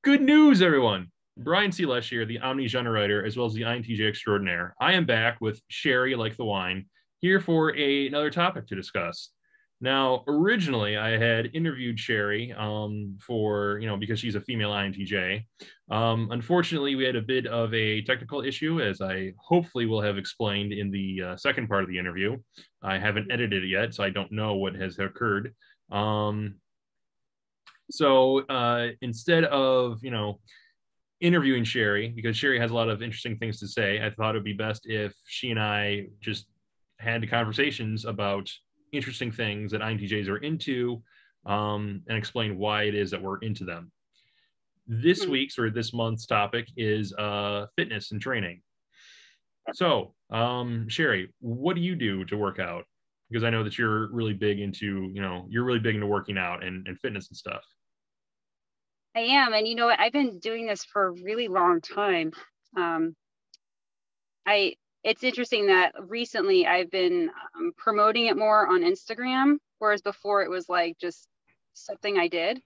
Good news, everyone. Brian C. Lesh here, the omni-genre writer, as well as the INTJ extraordinaire. I am back with Sherry, like the wine, here for another topic to discuss. Now, originally, I had interviewed Sherry because she's a female INTJ. Unfortunately, we had a bit of a technical issue, as I hopefully will have explained in the second part of the interview. I haven't edited it yet, so I don't know what has occurred. So instead of, interviewing Sherry, because Sherry has a lot of interesting things to say, I thought it would be best if she and I just had conversations about interesting things that INTJs are into, and explain why it is that we're into them. This week's or this month's topic is fitness and training. So, Sherry, what do you do to work out? Because I know that you're really big into, working out and fitness and stuff. I am. And you know what? I've been doing this for a really long time. It's interesting that recently I've been promoting it more on Instagram, whereas before it was like just something I did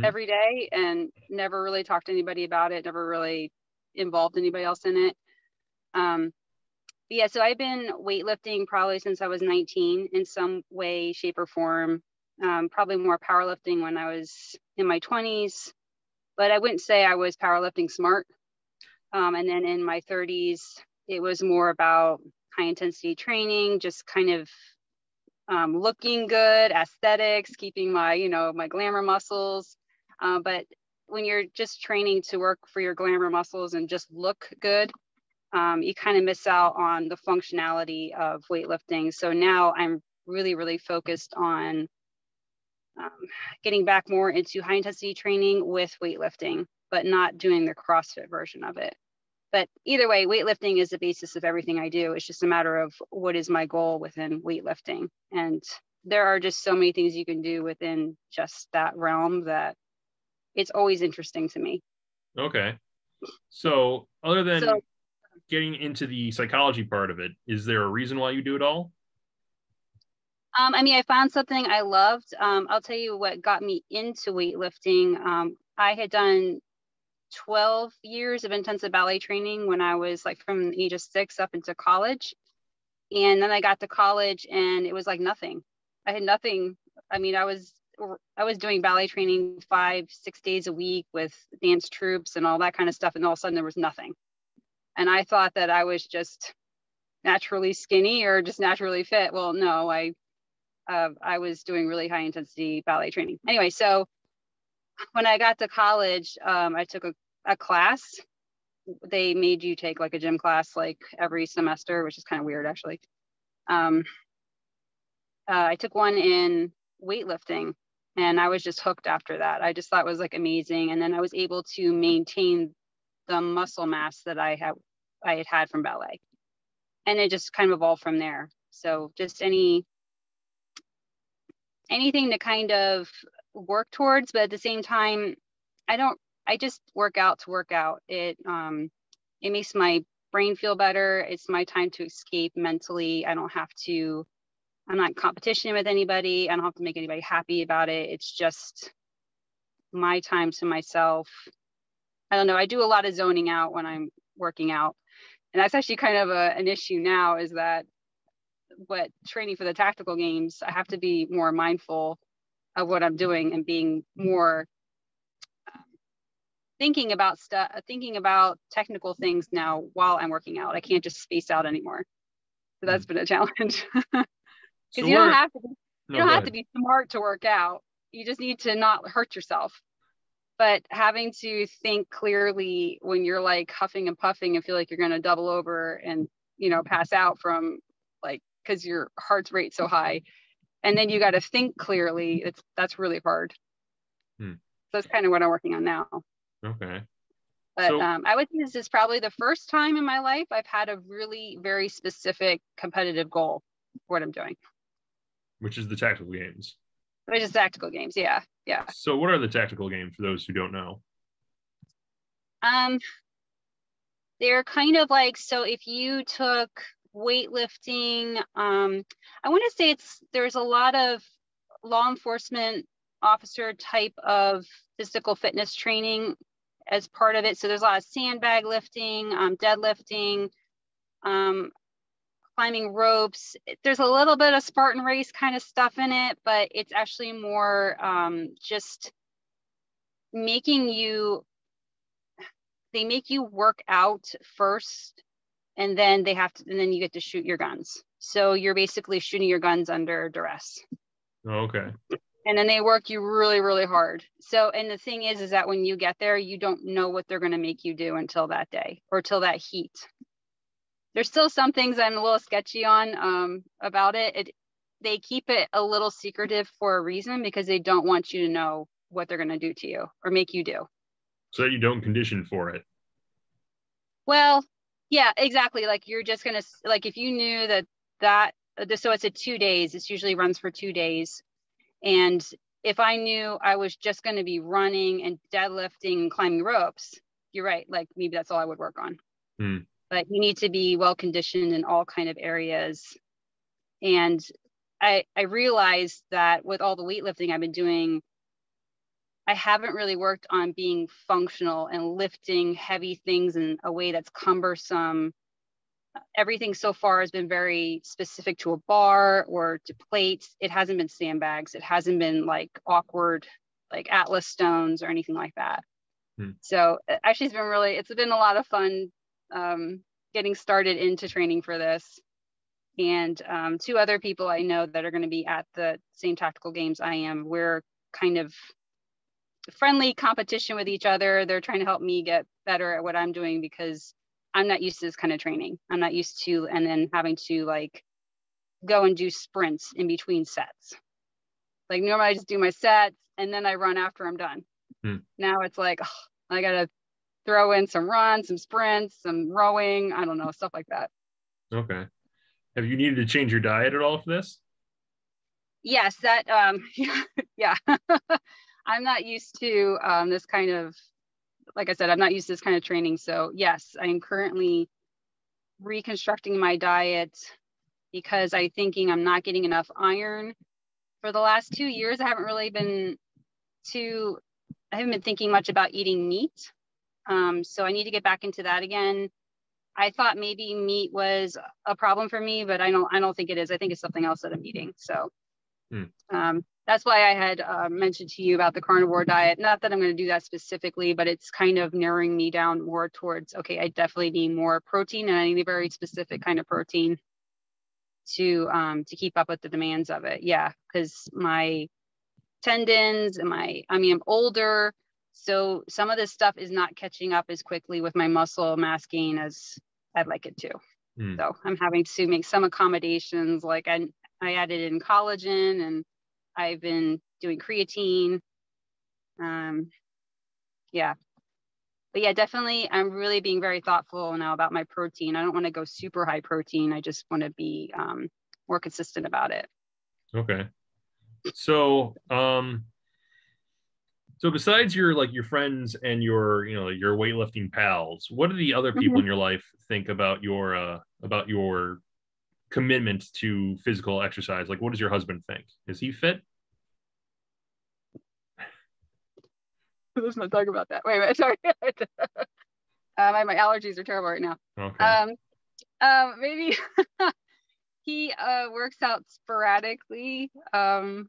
every day and never really talked to anybody about it, never really involved anybody else in it. Yeah, so I've been weightlifting probably since I was 19 in some way, shape, or form. Probably more powerlifting when I was in my 20s, but I wouldn't say I was powerlifting smart. And then in my 30s, it was more about high intensity training, just kind of looking good, aesthetics, keeping my, my glamour muscles. But when you're just training to work for your glamour muscles and just look good, you kind of miss out on the functionality of weightlifting. So now I'm really, really focused on getting back more into high intensity training with weightlifting, but not doing the CrossFit version of it. But either way, weightlifting is the basis of everything I do. It's just a matter of what is my goal within weightlifting. And there are just so many things you can do within just that realm that it's always interesting to me. Okay. So other than getting into the psychology part of it, is there a reason why you do it all? I found something I loved. I'll tell you what got me into weightlifting. I had done 12 years of intensive ballet training when I was like from the age of 6 up into college. And then I got to college and it was like nothing. I had nothing. I was doing ballet training 5-6 days a week with dance troops and all that kind of stuff. And all of a sudden there was nothing. And I thought that I was just naturally skinny or just naturally fit. Well, no, I was doing really high intensity ballet training. Anyway, so when I got to college, I took a class. They made you take like a gym class like every semester, which is kind of weird actually. I took one in weightlifting and I was just hooked after that. I just thought it was like amazing. And then I was able to maintain the muscle mass that I had had from ballet. And it just kind of evolved from there. So just anything to kind of work towards, but at the same time, I just work out to work out. It makes my brain feel better. It's my time to escape mentally. I'm not in competition with anybody. I don't have to make anybody happy about it. It's just my time to myself. I don't know. I do a lot of zoning out when I'm working out. And that's actually kind of an issue now is that training for the tactical games, I have to be more mindful of what I'm doing and being more thinking about technical things now while I'm working out. I can't just space out anymore. So that's been a challenge. Because you don't have to be smart to work out. You just need to not hurt yourself. But having to think clearly when you're like huffing and puffing and feel like you're going to double over and, pass out from like, because your heart's rate so high. And then you got to think clearly. That's really hard. So that's kind of what I'm working on now. Okay. But I would say this is probably the first time in my life I've had a really very specific competitive goal for what I'm doing. Which is the tactical games. Which is tactical games, yeah. So what are the tactical games for those who don't know? They're kind of like, so if you took weightlifting, I want to say there's a lot of law enforcement officer type of physical fitness training as part of it. So there's a lot of sandbag lifting, deadlifting, climbing ropes. There's a little bit of Spartan race kind of stuff in it, but it's actually more just they make you work out first, and then you get to shoot your guns. So you're basically shooting your guns under duress. Okay. And then they work you really, really hard. So, and the thing is that when you get there, you don't know what they're going to make you do until that day or till that heat. There's still some things I'm a little sketchy on about it. They keep it a little secretive for a reason, because they don't want you to know what they're going to do to you or make you do. So that you don't condition for it. Well, yeah, exactly. Like you're just going to, like if you knew so it's 2 days, it usually runs for 2 days. And if I knew I was just going to be running and deadlifting and climbing ropes, you're right. Like maybe that's all I would work on. But you need to be well conditioned in all kind of areas. And I realized that with all the weightlifting I've been doing, I haven't really worked on being functional and lifting heavy things in a way that's cumbersome. Everything so far has been very specific to a bar or to plates. It hasn't been sandbags. It hasn't been like awkward, like Atlas stones or anything like that. So actually it's been a lot of fun getting started into training for this. And 2 other people I know that are going to be at the same tactical games I am, we're kind of friendly competition with each other. They're trying to help me get better at what I'm doing, because I'm not used to this kind of training. I'm not used to, and then having to like go and do sprints in between sets. Like normally I just do my sets and then I run after I'm done. Now it's like, I got to throw in some runs, some sprints, some rowing, I don't know, stuff like that. Okay. Have you needed to change your diet at all for this? Yes, that, yeah. I'm not used to this kind of, like I said, I'm not used to this kind of training. So yes, I'm currently reconstructing my diet because I'm thinking I'm not getting enough iron. For the last 2 years, I haven't been thinking much about eating meat. So I need to get back into that again. I thought maybe meat was a problem for me, but I don't think it is. I think it's something else that I'm eating. So that's why I had mentioned to you about the carnivore diet. Not that I'm going to do that specifically, but it's kind of narrowing me down more towards, okay, I definitely need more protein, and I need a very specific kind of protein to keep up with the demands of it. Yeah, because my tendons and I'm older, so some of this stuff is not catching up as quickly with my muscle mass gain as I'd like it to. So I'm having to make some accommodations. Like I added in collagen, and I've been doing creatine. Yeah. But yeah, definitely I'm really being very thoughtful now about my protein. I don't want to go super high protein. I just want to be more consistent about it. Okay. So besides your friends and your weightlifting pals, what do the other people in your life think about your commitment to physical exercise? Like, what does your husband think? Is he fit? Let's not talk about that. Wait a minute, sorry. My allergies are terrible right now. Okay. Maybe he works out sporadically. I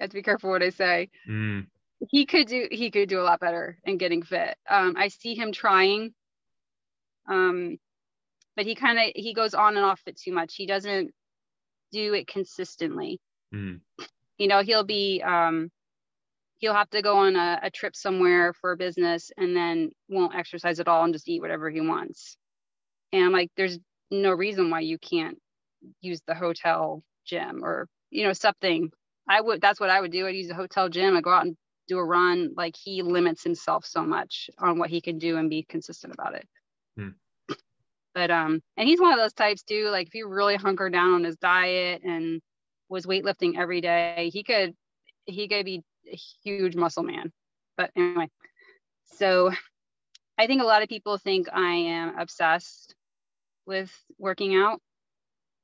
have to be careful what I say. He could do a lot better in getting fit. I see him trying. But he goes on and off it too much. He doesn't do it consistently. He'll have to go on a trip somewhere for a business and then won't exercise at all and just eat whatever he wants. And I'm like, there's no reason why you can't use the hotel gym or, something. That's what I would do. I'd use the hotel gym. I'd go out and do a run. Like, he limits himself so much on what he can do and be consistent about it. But, and he's one of those types too. Like, if he really hunkered down on his diet and was weightlifting every day, he could be a huge muscle man. But anyway, so I think a lot of people think I am obsessed with working out.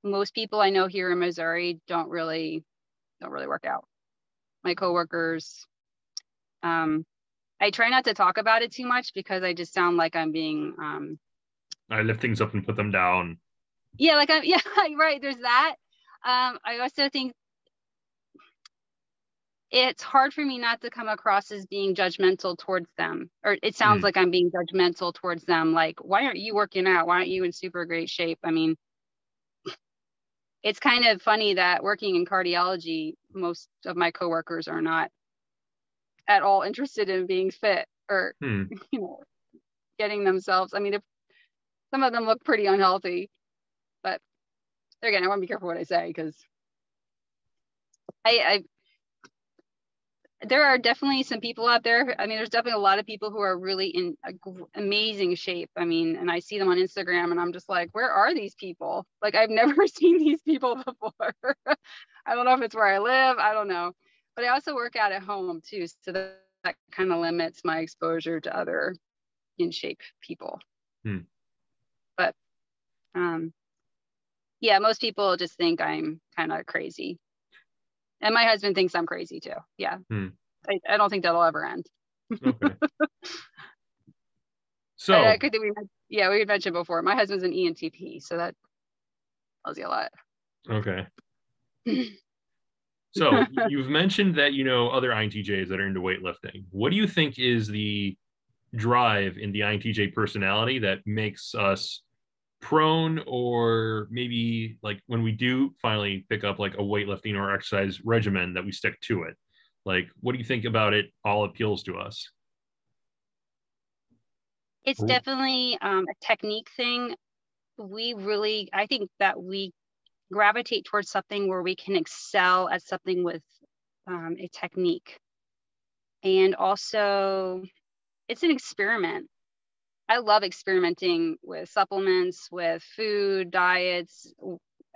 Most people I know here in Missouri don't really work out. My coworkers, I try not to talk about it too much because I just sound like I'm being I lift things up and put them down. Yeah, like I'm, yeah, right. There's that. I also think it's hard for me not to come across as being judgmental towards them, or it sounds like I'm being judgmental towards them. Like, why aren't you working out? Why aren't you in super great shape? I mean, it's kind of funny that working in cardiology, most of my coworkers are not at all interested in being fit or, you know, getting themselves. I mean, some of them look pretty unhealthy, but again, I want to be careful what I say because there are definitely some people out there. I mean, there's definitely a lot of people who are really in amazing shape. I mean, and I see them on Instagram and I'm just like, where are these people? Like, I've never seen these people before. I don't know if it's where I live. I don't know. But I also work out at home too. So that kind of limits my exposure to other in shape people. But yeah, most people just think I'm kind of crazy. And my husband thinks I'm crazy too. Yeah. I don't think that'll ever end. Okay. So we had mentioned before, my husband's an ENTP, so that tells you a lot. Okay. So you've mentioned that you know other INTJs that are into weightlifting. What do you think is the drive in the INTJ personality that makes us prone, or maybe like when we do finally pick up like a weightlifting or exercise regimen, that we stick to it? Like, what do you think about it all appeals to us? It's definitely a technique thing. I think that we gravitate towards something where we can excel at something with a technique. And also, it's an experiment. I love experimenting with supplements, with food, diets,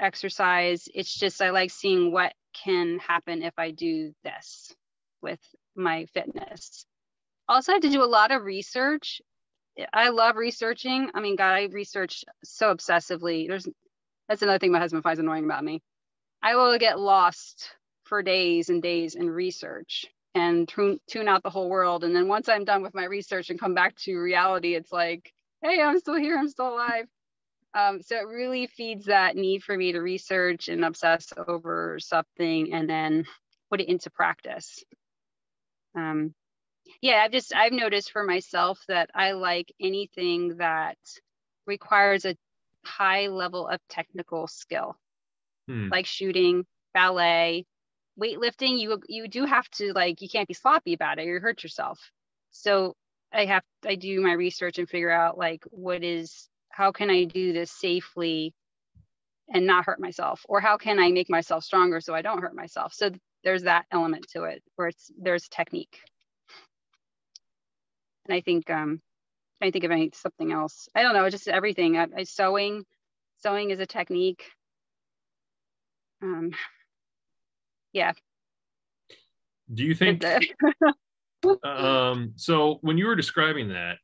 exercise. It's just, I like seeing what can happen if I do this with my fitness. Also, I have to do a lot of research. I love researching. I mean, God, I research so obsessively. That's another thing my husband finds annoying about me. I will get lost for days and days in research and tune out the whole world. And then once I'm done with my research and come back to reality, it's like, hey, I'm still here. I'm still alive. So it really feeds that need for me to research and obsess over something and then put it into practice. Yeah, I've noticed for myself that I like anything that requires a high level of technical skill, like shooting, ballet, weightlifting. You do have to, like, you can't be sloppy about it or you hurt yourself. So I do my research and figure out like how can I do this safely and not hurt myself, or how can I make myself stronger so I don't hurt myself. So there's that element to it where there's technique. And I think I think of something else. I don't know, just everything. Sewing is a technique. Yeah. Do you think so when you were describing that,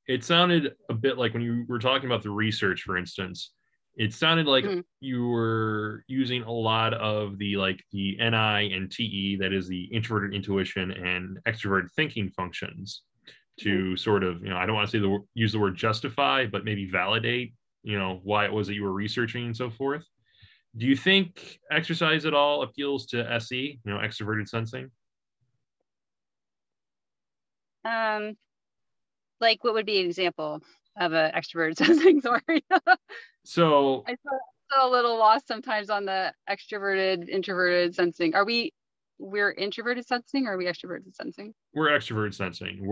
it sounded a bit like when you were talking about the research, for instance, it sounded like you were using a lot of the NI and TE, that is the introverted intuition and extroverted thinking functions, to sort of, I don't want to say use the word justify, but maybe validate, why it was that you were researching and so forth. Do you think exercise at all appeals to SE, extroverted sensing? Like, what would be an example of an extroverted sensing? Sorry. So I feel a little lost sometimes on the extroverted, introverted sensing. We're introverted sensing, or are we extroverted sensing? We're extroverted sensing.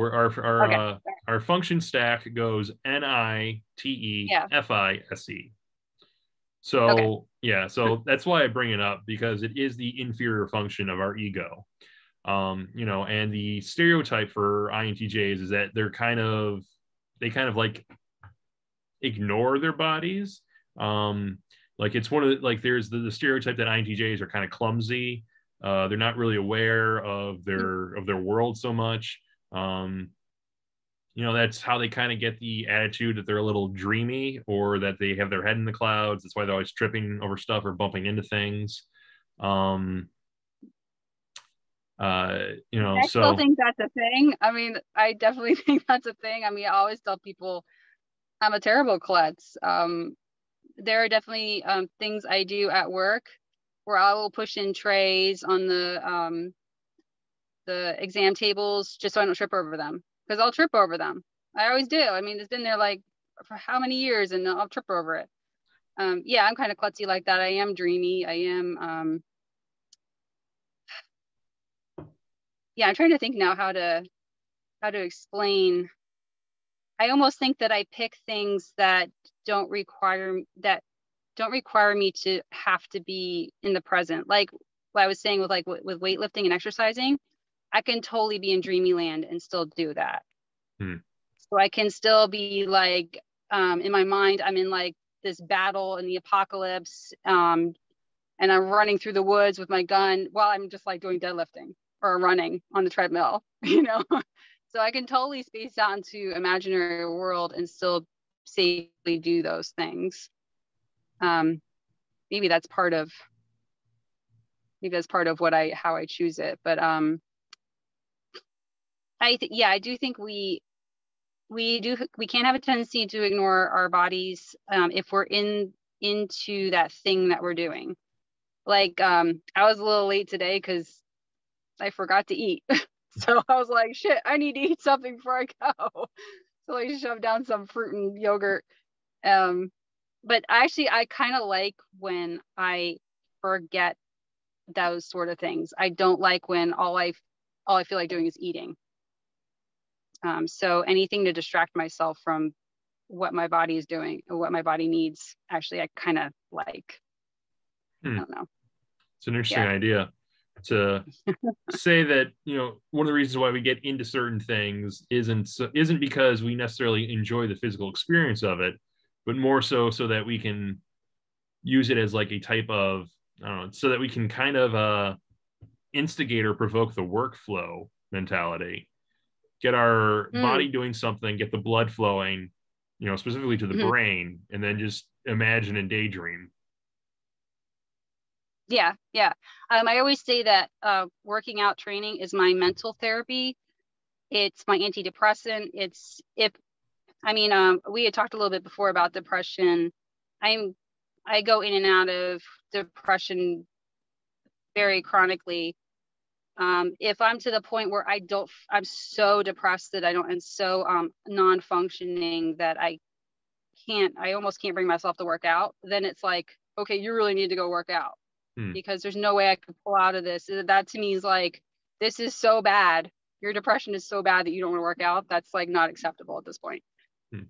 Our function stack goes NI, TE, FI, SE. So so that's why I bring it up, because it is the inferior function of our ego. And the stereotype for INTJs is that they kind of like ignore their bodies. Like, it's one of there's the stereotype that INTJs are kind of clumsy. They're not really aware of their world so much. that's how they kind of get the attitude that they're a little dreamy, or that they have their head in the clouds. That's why they're always tripping over stuff or bumping into things. I still So think that's a thing. I mean, I definitely think that's a thing. I mean, I always tell people I'm a terrible klutz. There are definitely things I do at work where I will push in trays on the exam tables just so I don't trip over them, because I'll trip over them. I always do. I mean, it's been there like for how many years, and I'll trip over it. Yeah, I'm kind of klutzy like that. I am dreamy. I am. Yeah, I'm trying to think now how to explain. I almost think that I pick things that don't require me to have to be in the present. Like what I was saying with weightlifting and exercising, I can totally be in dreamy land and still do that. So I can still be like, in my mind, I'm in like this battle in the apocalypse, and I'm running through the woods with my gun while I'm just like doing deadlifting or running on the treadmill, So I can totally space out into imaginary world and still safely do those things. Maybe that's part of how I choose it. But I do think we can have a tendency to ignore our bodies if we're into that thing that we're doing. Like I was a little late today because I forgot to eat. So I was like, shit, I need to eat something before I go. So I shoved down some fruit and yogurt. But actually, I kind of like when I forget those sort of things. I don't like when all I feel like doing is eating. So anything to distract myself from what my body is doing or what my body needs, actually, I kind of like. I don't know. It's an interesting idea to say that, one of the reasons why we get into certain things isn't because we necessarily enjoy the physical experience of it, but more so that we can use it as like a type of, I don't know, so that we can kind of instigate or provoke the workflow mentality, get our body doing something, get the blood flowing, specifically to the brain, and then just imagine and daydream. Yeah. I always say that working out training is my mental therapy. It's my antidepressant. We had talked a little bit before about depression. I go in and out of depression very chronically. If I'm to the point where I'm so depressed that and so non-functioning that I almost can't bring myself to work out, then it's like, okay, you really need to go work out. Because there's no way I could pull out of this. That to me is like, this is so bad. Your depression is so bad that you don't want to work out. That's like not acceptable at this point.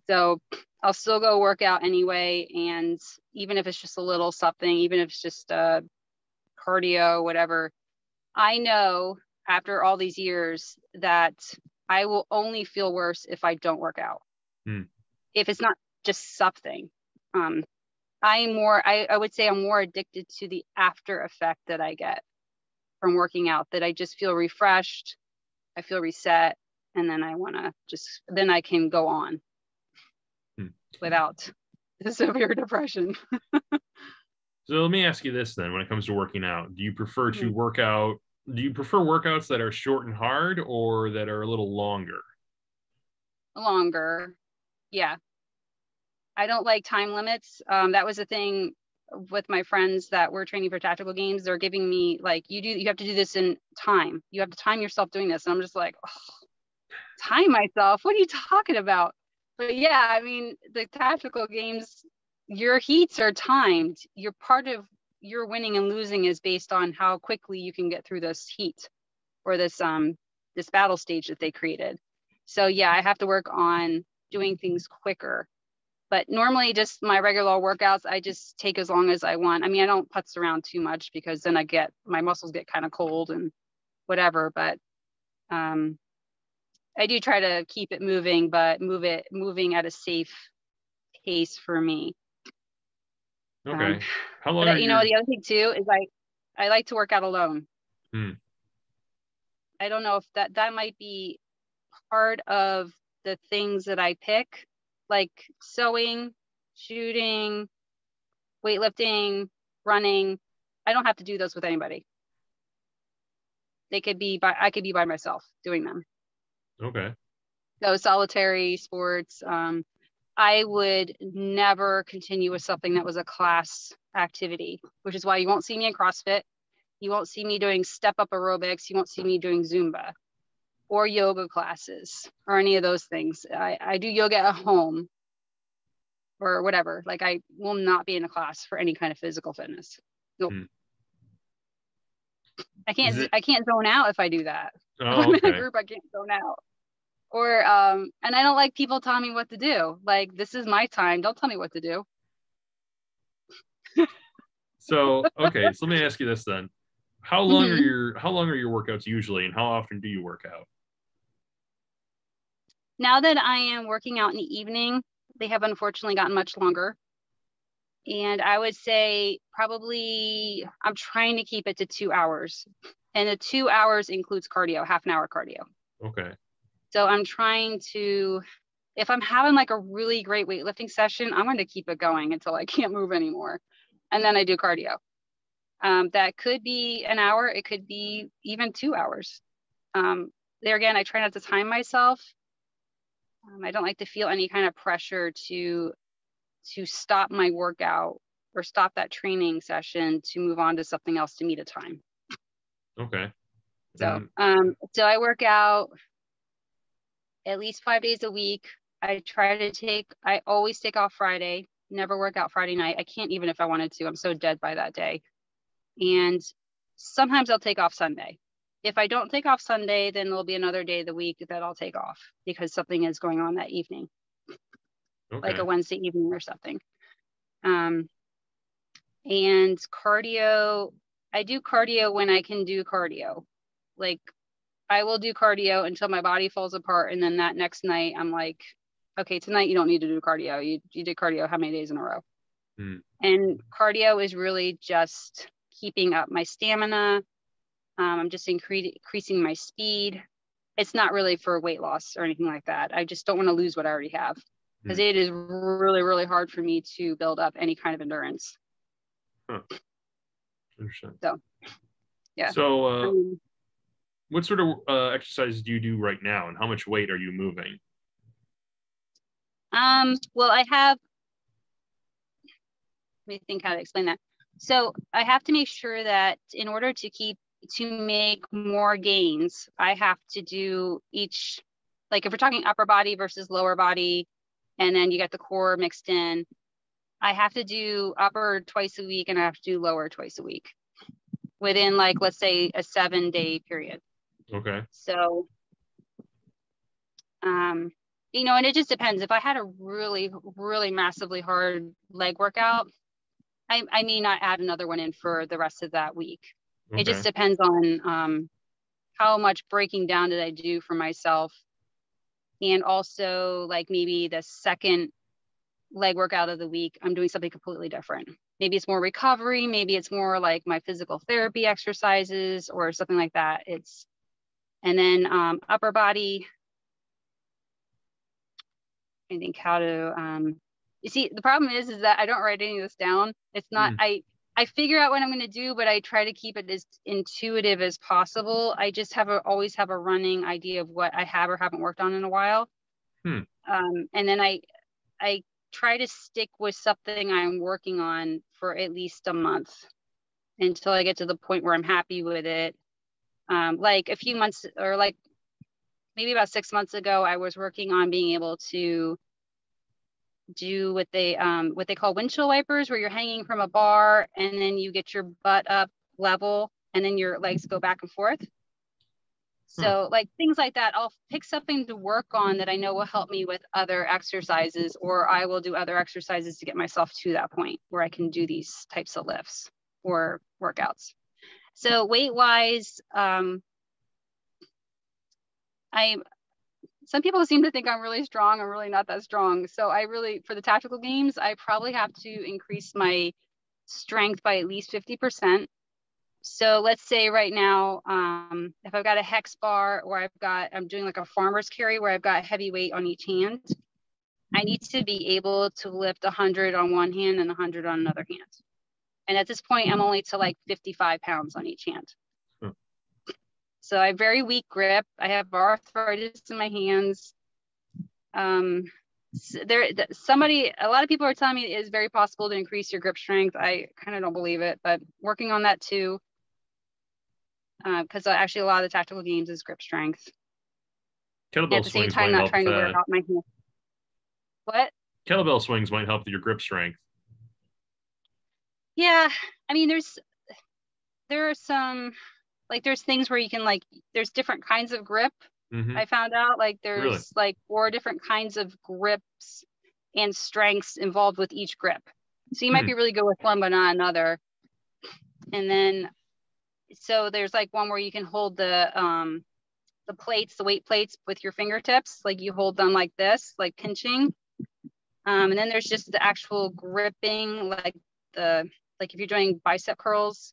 So I'll still go work out anyway. And even if it's just a little something, even if it's just cardio, whatever, I know after all these years that I will only feel worse if I don't work out. If it's not just something. I would say I'm more addicted to the after effect that I get from working out, that I just feel refreshed, I feel reset, and then then I can go on without the severe depression. So let me ask you this then, when it comes to working out, do you prefer workouts that are short and hard, or that are a little longer? Longer. Yeah. I don't like time limits. That was the thing with my friends that were training for tactical games. They're giving me like, you have to do this in time. You have to time yourself doing this. And I'm just like, oh, time myself? What are you talking about? But yeah, I mean, the tactical games, your heats are timed. You're part of your winning and losing is based on how quickly you can get through this heat or this battle stage that they created. So yeah, I have to work on doing things quicker. But normally just my regular workouts, I just take as long as I want. I mean, I don't putz around too much because then my muscles get kind of cold and whatever. But I do try to keep it moving, but moving at a safe pace for me. Okay. How long are the other thing too is I like to work out alone. I don't know if that might be part of the things that I pick, like sewing, shooting, weightlifting, running, I don't have to do those with anybody. I could be by myself doing them. Okay. Those solitary sports, I would never continue with something that was a class activity, which is why you won't see me in CrossFit. You won't see me doing step up aerobics. You won't see me doing Zumba or yoga classes or any of those things. I do yoga at home or whatever. Like, I will not be in a class for any kind of physical fitness. Nope. I can't zone out if I do that. Oh, I'm okay. in a group, I can't zone out. Or and I don't like people telling me what to do. Like, this is my time. Don't tell me what to do. So, okay, so let me ask you this then. How long are your workouts usually, and how often do you work out? Now that I am working out in the evening, they have unfortunately gotten much longer. And I would say probably I'm trying to keep it to 2 hours. And the 2 hours includes cardio, half an hour cardio. Okay. So I'm trying to, if I'm having like a really great weightlifting session, I'm going to keep it going until I can't move anymore. And then I do cardio. That could be an hour. It could be even 2 hours. There again, I try not to time myself. I don't like to feel any kind of pressure to stop my workout or stop that training session to move on to something else to meet a time. Okay. So I work out at least 5 days a week. I always take off Friday, never work out Friday night. I can't even if I wanted to. I'm so dead by that day. And sometimes I'll take off Sunday. If I don't take off Sunday, then there'll be another day of the week that I'll take off because something is going on that evening. Okay. Like a Wednesday evening or something. And cardio, I do cardio when I can do cardio. Like, I will do cardio until my body falls apart. And then that next night, I'm like, okay, tonight you don't need to do cardio. You did cardio how many days in a row? And cardio is really just keeping up my stamina. I'm just increasing my speed. It's not really for weight loss or anything like that. I just don't want to lose what I already have because it is really, really hard for me to build up any kind of endurance. Huh. Interesting. So, yeah. So, what sort of exercises do you do right now, and how much weight are you moving? Well, let me think how to explain that. So I have to make sure that in order to make more gains, I have to do each, like if we're talking upper body versus lower body, and then you got the core mixed in, I have to do upper twice a week and I have to do lower twice a week within, like, let's say a 7-day period. Okay. So, you know, and it just depends. If I had a really, really massively hard leg workout, I may not add another one in for the rest of that week. Okay. It just depends on how much breaking down did I do for myself. And also, like, maybe the second leg workout of the week, I'm doing something completely different. Maybe it's more recovery. Maybe it's more like my physical therapy exercises or something like that. And then upper body, I think how to, you see, the problem is that I don't write any of this down. It's not, I figure out what I'm going to do, but I try to keep it as intuitive as possible. I just always have a running idea of what I have or haven't worked on in a while. And then I try to stick with something I'm working on for at least a month until I get to the point where I'm happy with it. Like a few months, or like maybe about 6 months ago, I was working on being able to do what they call windshield wipers, where you're hanging from a bar and then you get your butt up level and then your legs go back and forth. So like things like that, I'll pick something to work on that I know will help me with other exercises, or I will do other exercises to get myself to that point where I can do these types of lifts or workouts. So weight wise, some people seem to think I'm really strong. I'm really not that strong. So for the tactical games, I probably have to increase my strength by at least 50%. So let's say right now, if I've got a hex bar or I'm doing like a farmer's carry where I've got heavy weight on each hand, I need to be able to lift 100 on one hand and 100 on another hand. And at this point, I'm only to like 55 pounds on each hand. So I have very weak grip. I have arthritis in my hands. A lot of people are telling me it is very possible to increase your grip strength. I kind of don't believe it, but working on that too. Because actually a lot of the tactical games is grip strength. Kettlebell at the same swings time, might not help trying to wear that. out my hand. What? Kettlebell swings might help your grip strength. Yeah, I mean, there are some, like, there's things where you can, like, there's different kinds of grip. I found out, like, there's like 4 different kinds of grips and strengths involved with each grip. So you might be really good with one, but not another. And then, so there's like one where you can hold the plates, the weight plates with your fingertips, like you hold them like this, like pinching. And then there's just the actual gripping, like if you're doing bicep curls,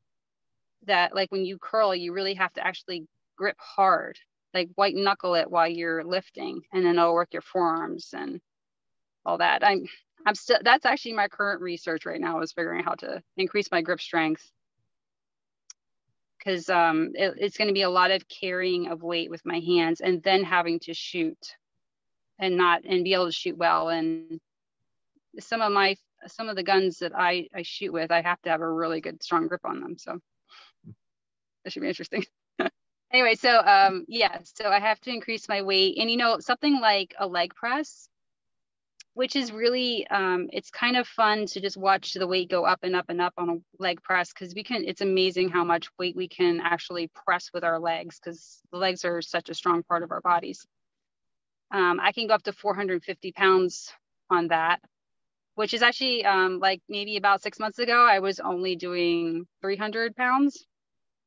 that like when you curl, you really have to actually grip hard, like white knuckle it while you're lifting, and then it'll work your forearms and all that. I'm still, that's actually my current research right now, is figuring out how to increase my grip strength. Because it's going to be a lot of carrying of weight with my hands and then having to shoot and be able to shoot well. And some of the guns that I shoot with, I have to have a really good strong grip on them. So that should be interesting. Anyway, so so I have to increase my weight. And something like a leg press, which is really it's kind of fun to just watch the weight go up and up and up on a leg press, because it's amazing how much weight we can actually press with our legs, because the legs are such a strong part of our bodies. I can go up to 450 pounds on that, which is actually like maybe about 6 months ago, I was only doing 300 pounds.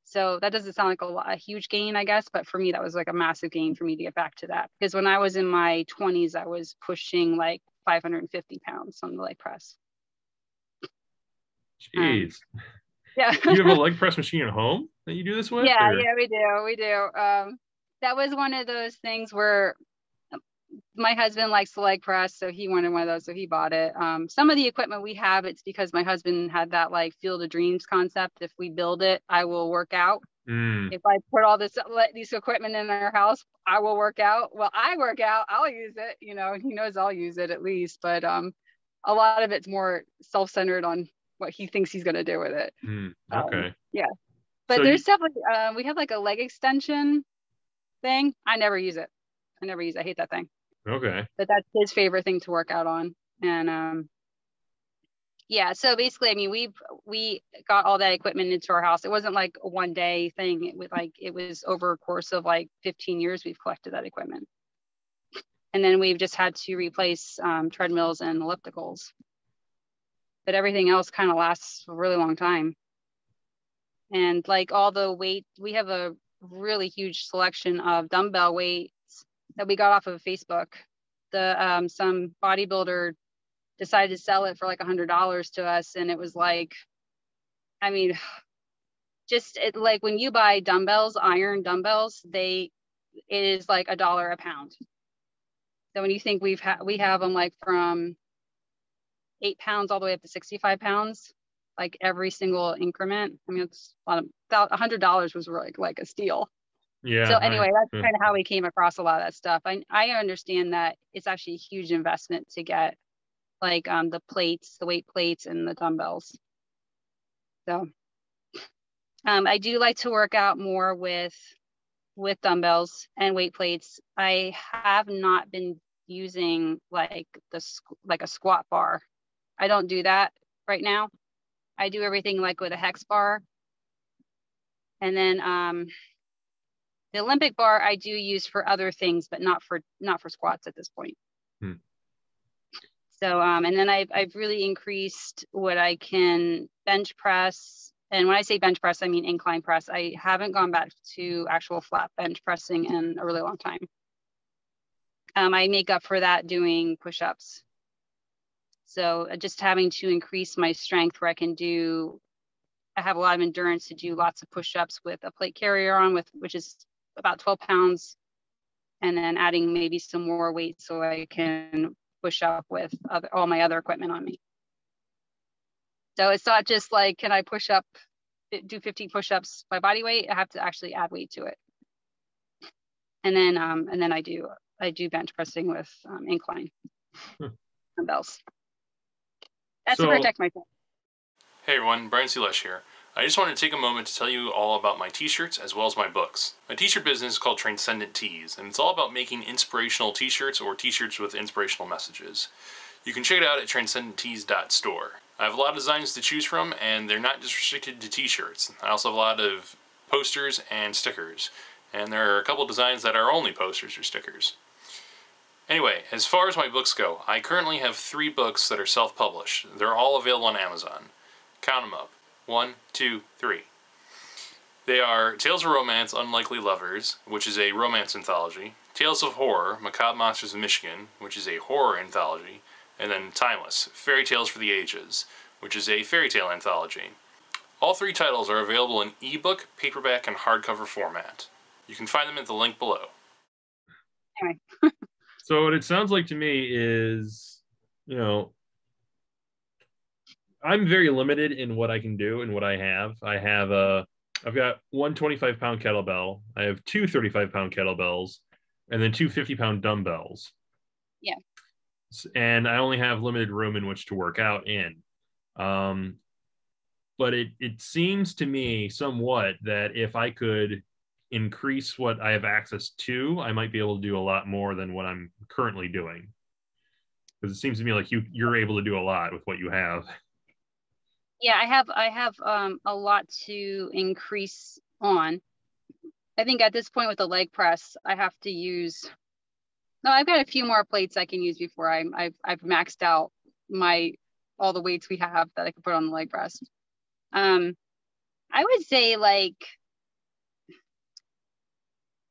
So that doesn't sound like a huge gain, I guess, but for me, that was like a massive gain for me to get back to that. Because when I was in my 20s, I was pushing like 550 pounds on the leg press. Jeez. Yeah. You have a leg press machine at home that you do this with? Yeah, we do. That was one of those things where my husband likes the leg press, so he wanted one of those, so he bought it. Some of the equipment we have, it's because my husband had that like Field of Dreams concept. If we build it, I will work out. If I put all these equipment in our house, I will work out. Well, I work out, I'll use it. He knows I'll use it at least, but a lot of it's more self-centered on what he thinks he's going to do with it. Okay. Yeah, but so there's definitely we have like a leg extension thing. I never use it. I hate that thing. Okay. But that's his favorite thing to work out on. And yeah, so basically, I mean, we got all that equipment into our house. It wasn't like a one day thing. It was over a course of like 15 years we've collected that equipment. And then we've just had to replace treadmills and ellipticals. But everything else kind of lasts a really long time. And like all the weight, we have a really huge selection of dumbbell weights that we got off of Facebook. Some bodybuilder decided to sell it for like $100 to us, and it was like, I mean, like when you buy dumbbells, iron dumbbells, it is like $1 a pound. So when you think we have them like from 8 pounds all the way up to 65 pounds, like every single increment. I mean, it's a lot of $100 was really like a steal. Yeah. So anyway, that's kind of how we came across a lot of that stuff. I understand that it's actually a huge investment to get like the plates, the weight plates, and the dumbbells. So I do like to work out more with dumbbells and weight plates. I have not been using like a squat bar. I don't do that right now. I do everything like with a hex bar. And then the Olympic bar I do use for other things, but not for squats at this point. So and then I've really increased what I can bench press. And when I say bench press, I mean incline press. I haven't gone back to actual flat bench pressing in a really long time. I make up for that doing push-ups. So just having to increase my strength where I can do I have a lot of endurance to do lots of push-ups with a plate carrier on, which is about 12 pounds, and then adding maybe some more weight so I can push up with all my other equipment on me. So it's not just like, can I do 15 push-ups by body weight? I have to actually add weight to it. And then I do bench pressing with incline dumbbells. That's to protect myself. Hey everyone, Brian Sulesh here. I just wanted to take a moment to tell you all about my t-shirts as well as my books. My t-shirt business is called Transcendent Tees, and it's all about making inspirational t-shirts or t-shirts with inspirational messages. You can check it out at transcendenttees.store. I have a lot of designs to choose from, and they're not just restricted to t-shirts. I also have a lot of posters and stickers, and there are a couple designs that are only posters or stickers. Anyway, as far as my books go, I currently have 3 books that are self-published. They're all available on Amazon. Count them up. 1, 2, 3. They are Tales of Romance, Unlikely Lovers, which is a romance anthology, Tales of Horror, Macabre Monsters of Michigan, which is a horror anthology, and then Timeless, Fairy Tales for the Ages, which is a fairy tale anthology. All 3 titles are available in ebook, paperback, and hardcover format. You can find them at the link below. Anyway. So what it sounds like to me is, I'm very limited in what I can do and what I have. I've got one 25-pound kettlebell. I have 2 35-pound kettlebells, and then 2 50-pound dumbbells. Yeah. And I only have limited room in which to work out in. But it seems to me somewhat that if I could increase what I have access to, I might be able to do a lot more than what I'm currently doing. Because it seems to me like you're able to do a lot with what you have. Yeah, I have a lot to increase on. I think at this point with the leg press, I have to use. No, I've got a few more plates I can use before I've maxed out all the weights we have that I can put on the leg press. I would say, like,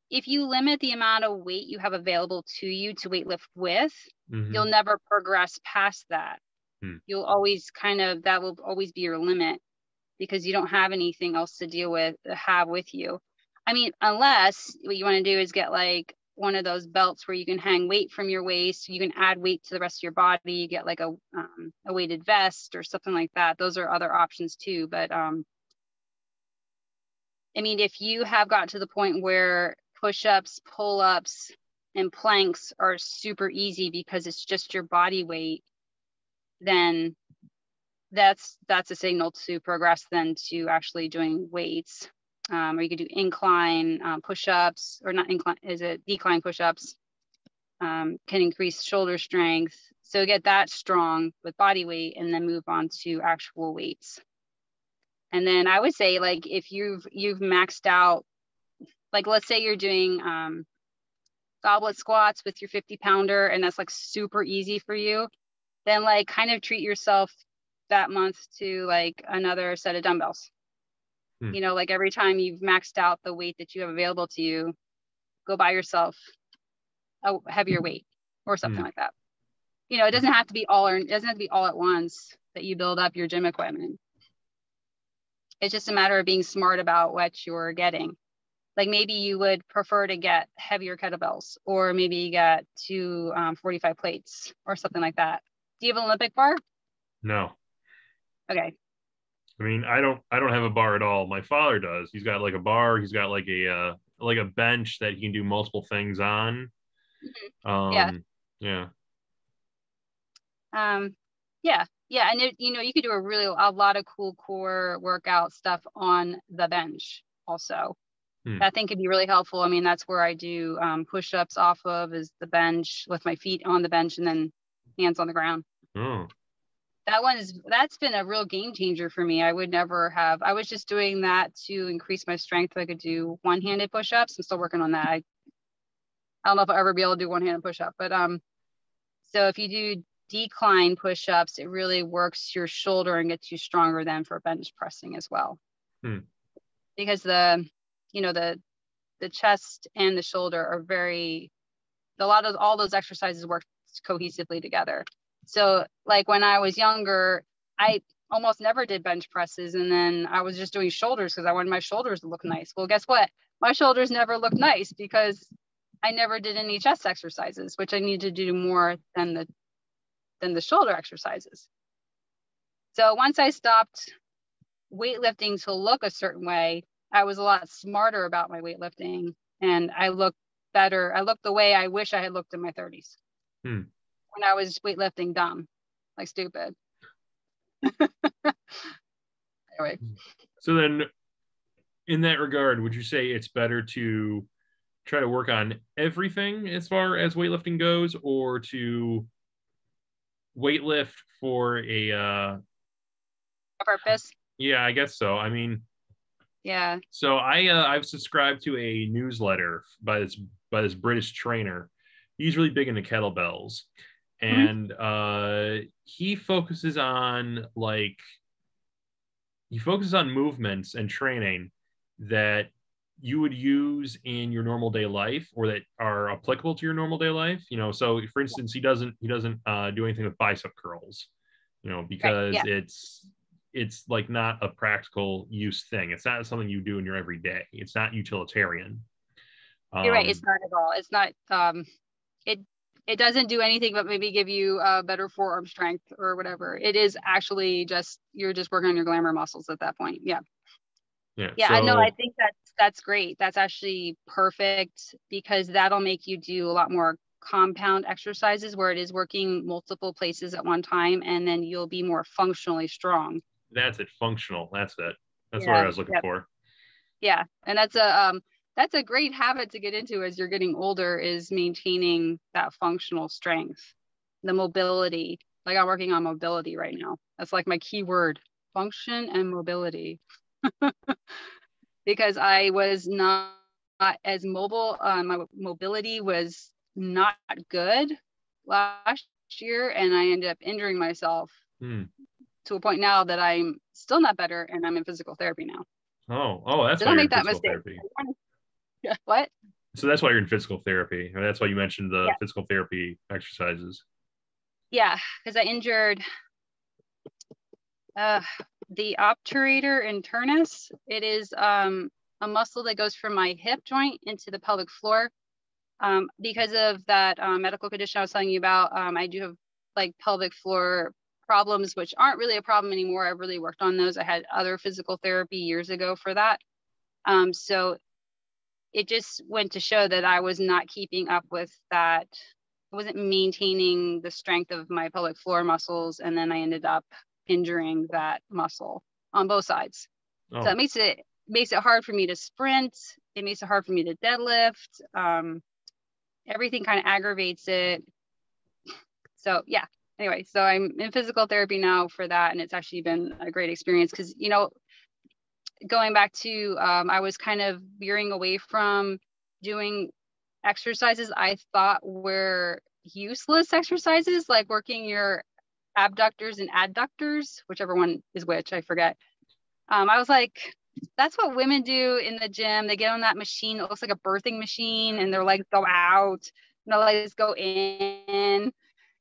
if you limit the amount of weight you have available to you to weightlift with, you'll never progress past that. You'll always that will always be your limit because you don't have anything else to have with you. I mean, unless what you want to do is get like one of those belts where you can hang weight from your waist, you can add weight to the rest of your body, you get like a weighted vest or something like that. Those are other options too. But I mean, if you have got to the point where push-ups, pull-ups, and planks are super easy because it's just your body weight, then that's a signal to progress then to actually doing weights. Or you could do incline push-ups, or not incline, is it decline push-ups? Can increase shoulder strength. So get that strong with body weight and then move on to actual weights. And then I would say, like, if you've maxed out, like, let's say you're doing goblet squats with your 50-pounder and that's like super easy for you, then like kind of treat yourself that month to like another set of dumbbells. Like every time you've maxed out the weight that you have available to you, go buy yourself a heavier weight or something like that. It doesn't have to be all at once that you build up your gym equipment. It's just a matter of being smart about what you're getting. Like maybe you would prefer to get heavier kettlebells, or maybe you get 2 45 plates or something like that. Do you have an Olympic bar? No. Okay. I mean, I don't have a bar at all. My father does. He's got like a bar. He's got like a bench that he can do multiple things on. Yeah. Yeah. Yeah. And you could do a lot of cool core workout stuff on the bench also. That thing could be really helpful. I mean, that's where I do push-ups off of, is the bench with my feet on the bench and then hands on the ground. Oh. That's been a real game changer for me. I was just doing that to increase my strength. I could do one-handed push-ups. I'm still working on that. I don't know if I'll ever be able to do one-handed push-up, but so if you do decline push-ups, it really works your shoulder and gets you stronger then for bench pressing as well. Because the chest and the shoulder are all those exercises work cohesively together. So like when I was younger, I almost never did bench presses. And then I was just doing shoulders because I wanted my shoulders to look nice. Well, guess what? My shoulders never looked nice because I never did any chest exercises, which I need to do more than the shoulder exercises. So once I stopped weightlifting to look a certain way, I was a lot smarter about my weightlifting, and I looked better. I looked the way I wish I had looked in my 30s when I was weightlifting dumb, like stupid. Anyway. So then in that regard, would you say it's better to try to work on everything as far as weightlifting goes, or to weightlift for a purpose? Yeah, I guess so. I mean, yeah. So I've subscribed to a newsletter by this British trainer. He's really big into kettlebells, and he focuses on movements and training that you would use in your normal day life, or that are applicable to your normal day life. So for instance, he doesn't do anything with bicep curls, because it's like not a practical use thing. It's not something you do in your everyday. It's not utilitarian. You're right. It's not at all. It's not. It doesn't do anything but maybe give you better forearm strength or whatever. It is actually you're just working on your glamour muscles at that point. Yeah. I know. I think that's great. That's actually perfect, because that'll make you do a lot more compound exercises where it is working multiple places at one time, and then you'll be more functionally strong. That's it. Functional. That's it. That's what I was looking for. Yeah. And that's a great habit to get into as you're getting older, is maintaining that functional strength, the mobility. Like, I'm working on mobility right now. That's like my key word, function and mobility. Because I was not as mobile. My mobility was not good last year, and I ended up injuring myself to a point now that I'm still not better, and I'm in physical therapy now. Oh, that's why you're in physical therapy. What? So that's why you're in physical therapy. Or that's why you mentioned the physical therapy exercises. Yeah, because I injured the obturator internus. It is a muscle that goes from my hip joint into the pelvic floor. Because of that medical condition I was telling you about, I do have like pelvic floor problems, which aren't really a problem anymore. I've really worked on those. I had other physical therapy years ago for that. So it just went to show that I was not keeping up with that. I wasn't maintaining the strength of my pelvic floor muscles, and then I ended up injuring that muscle on both sides. So it makes it hard for me to sprint. It makes it hard for me to deadlift. Everything kind of aggravates it. So yeah. Anyway, so I'm in physical therapy now for that, and it's actually been a great experience, because going back to I was kind of veering away from doing exercises I thought were useless exercises, like working your abductors and adductors, whichever one is which, I forget. I was like, that's what women do in the gym. They get on that machine. It looks like a birthing machine, and their legs go out, and their legs go in.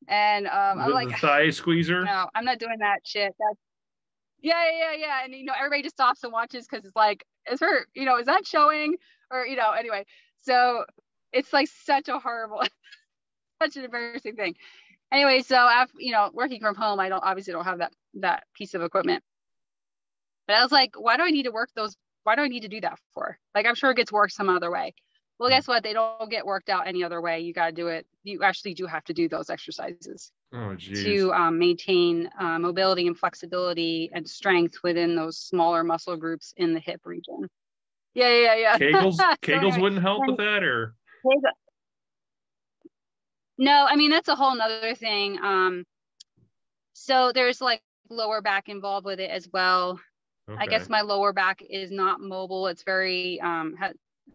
And I'm like, the thigh squeezer. No, I'm not doing that shit. That's yeah. And everybody just stops and watches, because it's like, is that showing? Or anyway. So it's like such a horrible, such an embarrassing thing. Anyway, so after working from home, I obviously don't have that piece of equipment. But I was like, why do I need to work those? Why do I need to do that for? Like, I'm sure it gets worked some other way. Well, guess what? They don't get worked out any other way. You got to do it. You actually do have to do those exercises to maintain mobility and flexibility and strength within those smaller muscle groups in the hip region. Yeah. Kegels wouldn't help with that, or? No, I mean, that's a whole nother thing. So there's like lower back involved with it as well. Okay. I guess my lower back is not mobile. It's very,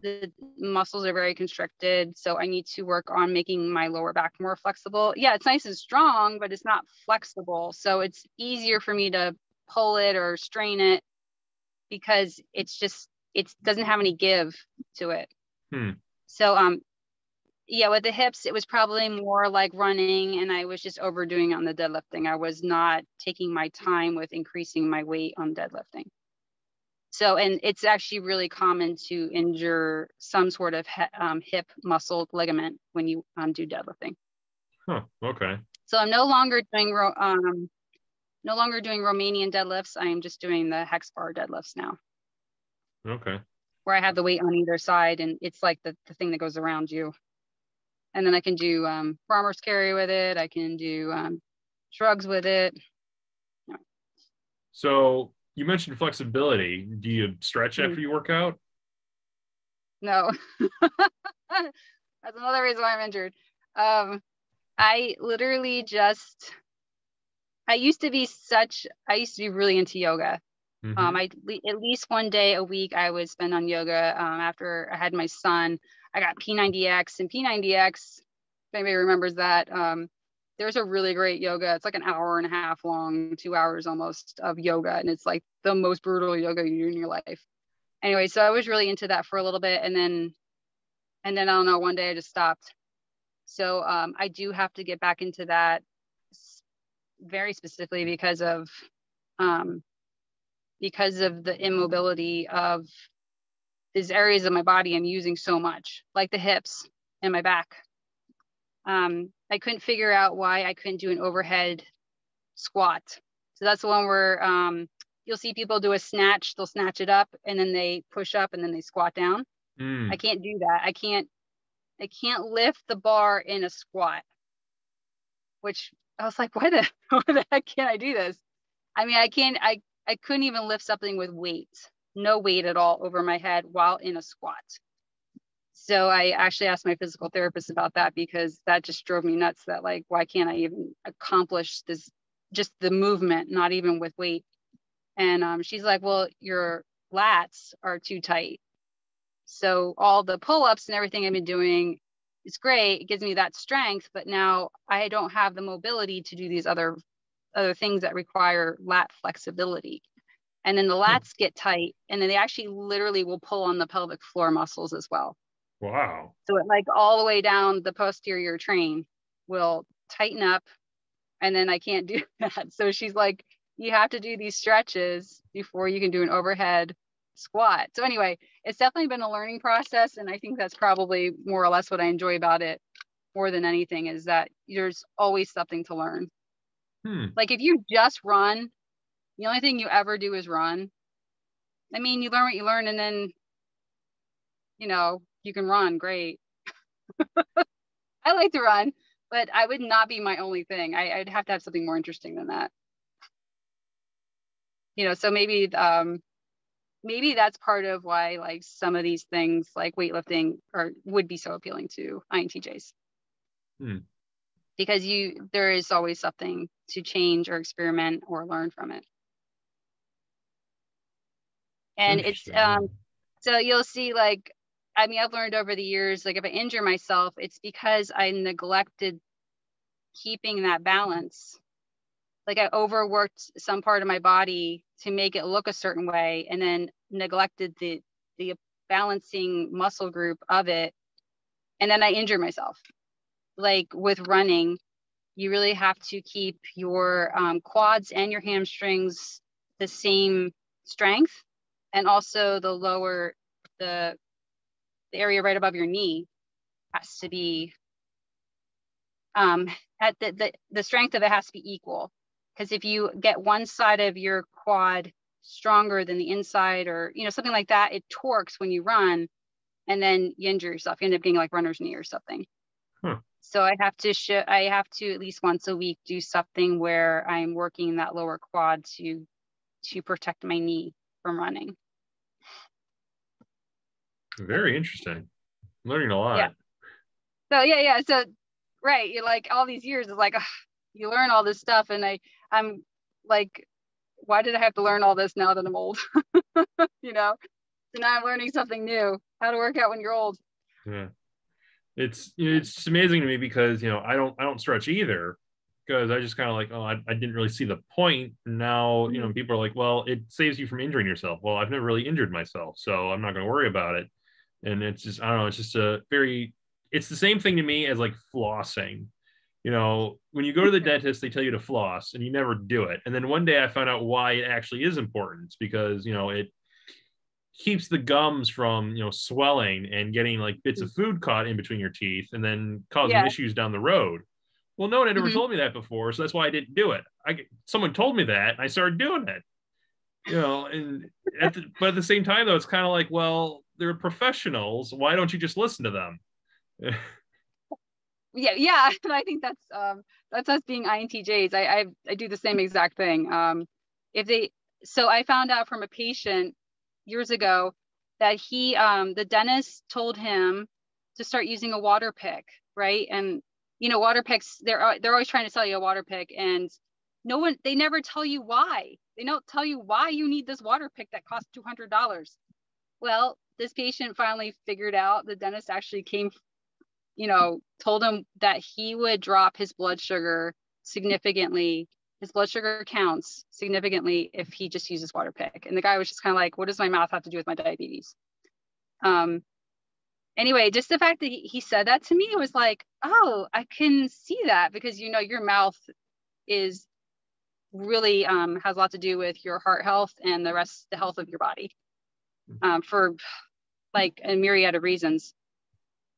the muscles are very constricted. So I need to work on making my lower back more flexible. Yeah, it's nice and strong, but it's not flexible. So it's easier for me to pull it or strain it, because it doesn't have any give to it. So yeah, with the hips, it was probably more like running, and I was just overdoing it on the deadlifting. I was not taking my time with increasing my weight on deadlifting. So, and it's actually really common to injure some sort of hip muscle ligament when you do deadlifting. Huh. Okay. So I'm no longer doing Romanian deadlifts. I am just doing the hex bar deadlifts now. Okay. Where I have the weight on either side, and it's like the thing that goes around you. And then I can do farmer's carry with it. I can do shrugs with it. So you mentioned flexibility. Do you stretch after you work out? No. That's another reason why I'm injured. I literally just, I used to be really into yoga. At least one day a week I would spend on yoga. After I had my son, I got P90X, and P90X, if anybody remembers that, there's a really great yoga. It's like an hour and a half long, 2 hours almost of yoga. And it's like the most brutal yoga you do in your life. Anyway, so I was really into that for a little bit. And then I don't know, one day I just stopped. So I do have to get back into that very specifically because of the immobility of these areas of my body I'm using so much, like the hips and my back. I couldn't figure out why I couldn't do an overhead squat. So that's the one where you'll see people do a snatch. They'll snatch it up and then they push up and then they squat down. I can't do that. I can't lift the bar in a squat, which I was like, why the heck can't I do this? I mean, I couldn't even lift something with weight, no weight at all over my head while in a squat. So I actually asked my physical therapist about that because that just drove me nuts, that like, why can't I even accomplish this, just the movement, not even with weight? And she's like, well, your lats are too tight. So all the pull-ups and everything I've been doing, it's great. It gives me that strength, but now I don't have the mobility to do these other things that require lat flexibility. And then the lats get tight, and then they actually literally will pull on the pelvic floor muscles as well. Wow. So it, like, all the way down the posterior train will tighten up, and then I can't do that. So she's like, you have to do these stretches before you can do an overhead squat. So anyway, it's definitely been a learning process. And I think that's probably more or less what I enjoy about it more than anything, is that there's always something to learn. Like if you just run, the only thing you ever do is run. I mean, you learn what you learn, and then, you know, you can run great. I like to run, but I would not be my only thing. I'd have to have something more interesting than that. You know, so maybe that's part of why, like, some of these things like weightlifting would be so appealing to INTJs. Because there is always something to change or experiment or learn from it. And it's so you'll see, like, I mean, I've learned over the years, like if I injure myself, it's because I neglected keeping that balance. Like I overworked some part of my body to make it look a certain way, and then neglected the balancing muscle group of it. And then I injured myself. Like with running, you really have to keep your quads and your hamstrings the same strength, and also the area right above your knee has to be at the strength of it has to be equal. Because if you get one side of your quad stronger than the inside, or, you know, something like that, it torques when you run, and then you injure yourself. You end up getting like runner's knee or something. So I have to at least once a week do something where I'm working that lower quad to protect my knee from running. Very interesting. Learning a lot. Yeah. So right, you're like, all these years, it's like, you learn all this stuff, and I'm like, why did I have to learn all this now that I'm old? You know, so now I'm learning something new, how to work out when you're old. Yeah. It's amazing to me because, you know, I don't stretch either, because I just kind of like, I didn't really see the point. Now, you know, people are like, well, it saves you from injuring yourself. Well, I've never really injured myself, so I'm not going to worry about it. And it's just, I don't know, it's just a very it's the same thing to me as like flossing. You know, when you go to the dentist, they tell you to floss and you never do it. And then one day I found out why it actually is important. It's because, you know, it keeps the gums from, you know, swelling and getting like bits of food caught in between your teeth and then causing issues down the road. Well, no one had ever told me that before, so that's why I didn't do it. Someone told me that, and I started doing it. You know, and but at the same time, though, it's kind of like, well, they're professionals. Why don't you just listen to them? Yeah. I think that's us being INTJs. I do the same exact thing. So I found out from a patient years ago that the dentist told him to start using a water pick, right? And you know, water picks, they're always trying to sell you a water pick, and they never tell you why. They don't tell you why you need this water pick that costs $200. Well, this patient finally figured out the dentist actually came, you know, told him that he would drop his blood sugar significantly, his blood sugar counts significantly if he just uses water pick. And the guy was just kind of like, what does my mouth have to do with my diabetes? Anyway, just the fact that he said that to me, it was like, oh, I can see that, because, you know, your mouth is really has a lot to do with your heart health and the health of your body, for like a myriad of reasons.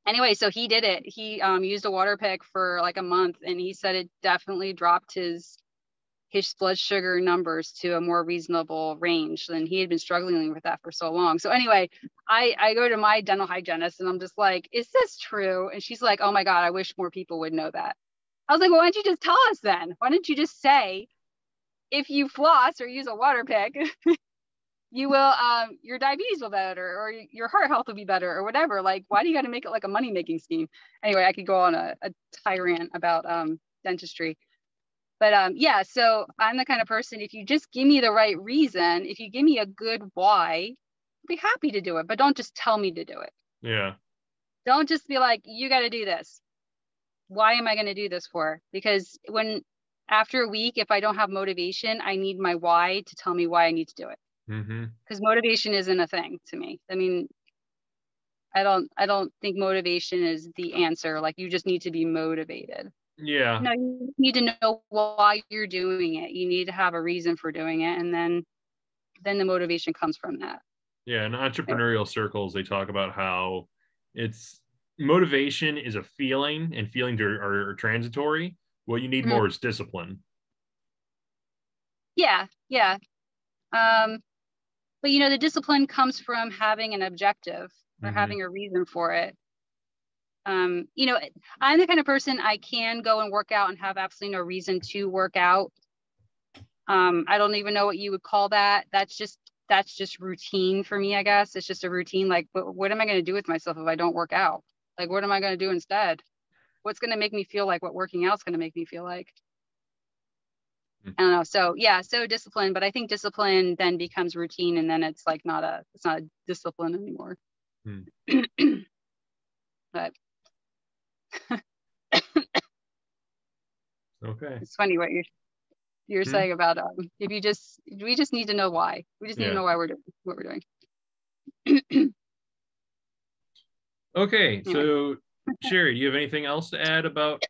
Anyway, so he did it. He used a water pick for like a month, and he said it definitely dropped his blood sugar numbers to a more reasonable range than he had been struggling with that for so long. So anyway, I go to my dental hygienist and I'm just like, is this true? And she's like, oh my God, I wish more people would know that. I was like, well, why don't you just tell us then? Why don't you just say, if you floss or use a water pick, you will, your diabetes will be better, or your heart health will be better, or whatever. Like, why do you got to make it like a money-making scheme? Anyway, I could go on a tirade about dentistry. But yeah, so I'm the kind of person, if you just give me the right reason, if you give me a good why, I'll be happy to do it, but don't just tell me to do it. Yeah. Don't just be like, you got to do this. Why am I going to do this for? Because after a week, if I don't have motivation, I need my why to tell me why I need to do it. Because motivation isn't a thing to me. I mean, I don't think motivation is the answer. Like, you just need to be motivated. Yeah. No, you need to know why you're doing it. You need to have a reason for doing it, and then the motivation comes from that. Yeah, in entrepreneurial circles, they talk about how motivation is a feeling, and feelings are transitory. What you need more is discipline. Yeah. But you know, the discipline comes from having an objective or having a reason for it. You know, I'm the kind of person, I can go and work out and have absolutely no reason to work out. I don't even know what you would call that. That's just routine for me, I guess. It's just a routine. Like, what am I going to do with myself if I don't work out? Like, what am I going to do instead? What's going to make me feel like what working out is going to make me feel like? I don't know. So yeah, so discipline, but I think discipline then becomes routine, and then it's like it's not a discipline anymore. But okay, it's funny what you're saying about we just need to know why. We just need to know why we're doing what we're doing. Okay, so Sherry, do you have anything else to add about?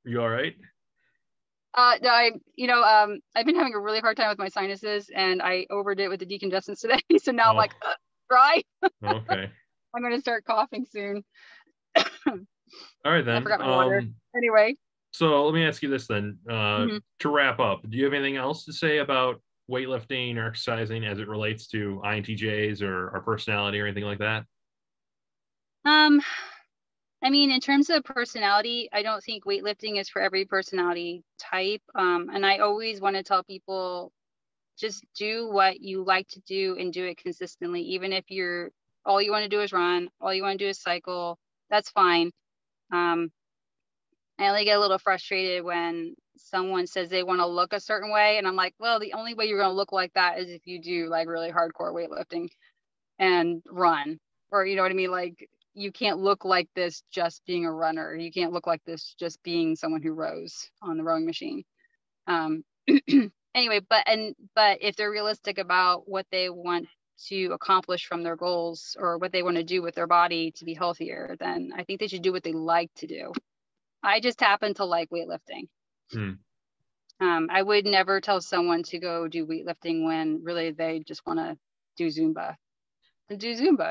You all right? No, I've been having a really hard time with my sinuses, and I overdid it with the decongestants today. So now I'm like dry. Okay. I'm going to start coughing soon. All right then. I forgot my water. Anyway. So let me ask you this then. To wrap up, do you have anything else to say about weightlifting or exercising as it relates to INTJs or our personality or anything like that? I mean, in terms of personality, I don't think weightlifting is for every personality type. And I always want to tell people, just do what you like to do and do it consistently. Even if all you want to do is run, all you want to do is cycle, that's fine. I only get a little frustrated when someone says they want to look a certain way. And I'm like, well, the only way you're going to look like that is if you do like really hardcore weightlifting and run, or, you know what I mean? Like, you can't look like this just being a runner. You can't look like this just being someone who rows on the rowing machine. Anyway, but if they're realistic about what they want to accomplish from their goals or what they want to do with their body to be healthier, then I think they should do what they like to do. I just happen to like weightlifting. I would never tell someone to go do weightlifting when really they just want to do Zumba.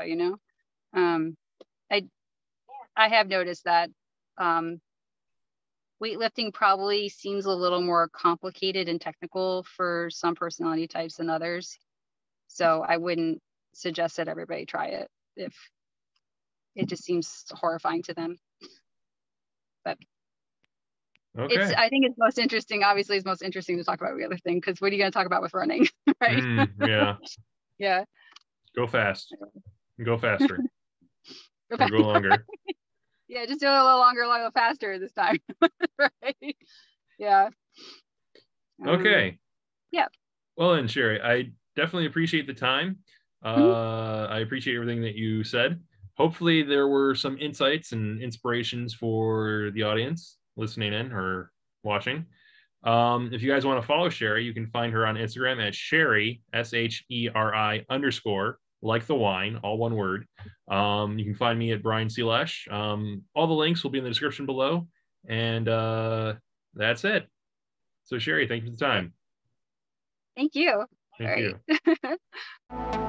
You know. I have noticed that weightlifting probably seems a little more complicated and technical for some personality types than others. So I wouldn't suggest that everybody try it if it just seems horrifying to them. But okay. I think it's most interesting. Obviously, it's most interesting to talk about weightlifting because what are you going to talk about with running, right? Yeah. Yeah. Go fast. Go faster. Go go longer. Yeah, just do it a little longer, a little faster this time. Right? Yeah. Okay. Yeah. Well then, Sherry, I definitely appreciate the time. I appreciate everything that you said. Hopefully there were some insights and inspirations for the audience listening in or watching. If you guys want to follow Sherry, you can find her on Instagram at Sherry, SHERI _ like the wine, all one word. You can find me at Brian C. Lesh. All the links will be in the description below. And that's it. So Sherry, thank you for the time. Thank you. Thank you.